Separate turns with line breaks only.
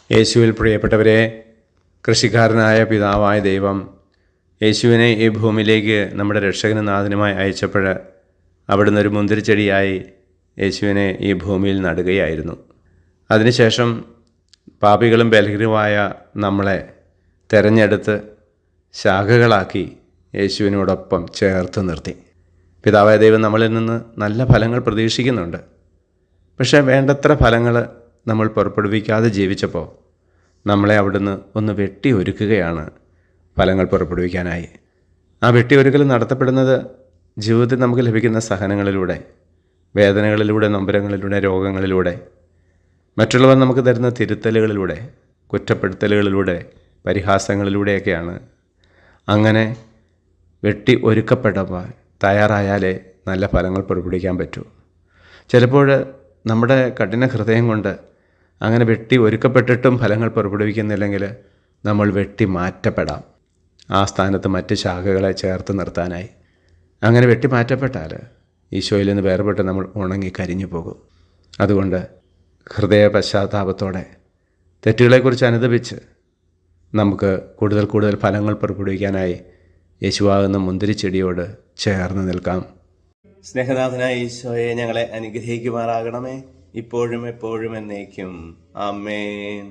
യേശുവിൽ പ്രിയപ്പെട്ടവരെ, കൃഷിക്കാരനായ പിതാവായ ദൈവം യേശുവിനെ ഈ ഭൂമിയിലേക്ക് നമ്മുടെ രക്ഷകനും നാഥനുമായി അയച്ചപ്പോൾ അവിടുന്ന് ഒരു മുന്തിരിച്ചെടിയായി യേശുവിനെ ഈ ഭൂമിയിൽ നടുകയായിരുന്നു. അതിനുശേഷം പാപികളും ബലഹീനരുമായ നമ്മളെ തിരഞ്ഞെടുത്ത് ശാഖകളാക്കി യേശുവിനോടൊപ്പം ചേർത്ത് നിർത്തി. പിതാവായ ദൈവം നമ്മളിൽ നിന്ന് നല്ല ഫലങ്ങൾ പ്രതീക്ഷിക്കുന്നുണ്ട്. പക്ഷേ വേണ്ടത്ര ഫലങ്ങൾ നമ്മൾ പുറപ്പെടുവിക്കാതെ ജീവിച്ചപ്പോൾ നമ്മളെ അവിടുന്ന് ഒന്ന് വെട്ടി ഒരുക്കുകയാണ് ഫലങ്ങൾ പുറപ്പെടുവിക്കാനായി. ആ വെട്ടി ഒരുക്കൽ നടത്തപ്പെടുന്നത് ജീവിതത്തിൽ നമുക്ക് ലഭിക്കുന്ന സഹനങ്ങളിലൂടെ, വേദനകളിലൂടെ, നൊമ്പരങ്ങളിലൂടെ, രോഗങ്ങളിലൂടെ, മറ്റുള്ളവർ നമുക്ക് തരുന്ന തിരുത്തലുകളിലൂടെ, കുറ്റപ്പെടുത്തലുകളിലൂടെ, പരിഹാസങ്ങളിലൂടെയൊക്കെയാണ്. അങ്ങനെ വെട്ടി ഒരുക്കപ്പെടുവാൻ തയ്യാറായാലേ നല്ല ഫലങ്ങൾ പുറപ്പെടുവിക്കാൻ പറ്റൂ. ചിലപ്പോൾ നമ്മുടെ കഠിന ഹൃദയം കൊണ്ട് അങ്ങനെ വെട്ടി ഒരുക്കപ്പെട്ടിട്ടും ഫലങ്ങൾ പുറപ്പെടുവിക്കുന്നില്ലെങ്കിൽ നമ്മൾ വെട്ടി മാറ്റപ്പെടാം, ആ സ്ഥാനത്ത് മറ്റ് ശാഖകളെ ചേർത്ത് നിർത്താനായി. അങ്ങനെ വെട്ടി മാറ്റപ്പെട്ടാൽ ഈശോയിൽ നിന്ന് വേർപെട്ട് നമ്മൾ ഉണങ്ങി കരിഞ്ഞു പോകും. അതുകൊണ്ട് ഹൃദയ പശ്ചാത്താപത്തോടെ തെറ്റുകളെക്കുറിച്ച് അനുദപിച്ച് നമുക്ക് കൂടുതൽ കൂടുതൽ ഫലങ്ങൾ പുറപ്പെടുവിക്കാനായി യേശുവാകുന്ന മുന്തിരിച്ചെടിയോട് ചേർന്ന് നിൽക്കാം. സ്നേഹനാഥനായ ഈശോയെ, ഞങ്ങളെ അനുഗ്രഹിക്കുമാറാകണമേ, ഇപ്പോഴും എപ്പോഴും എന്നേക്കും. ആമേൻ.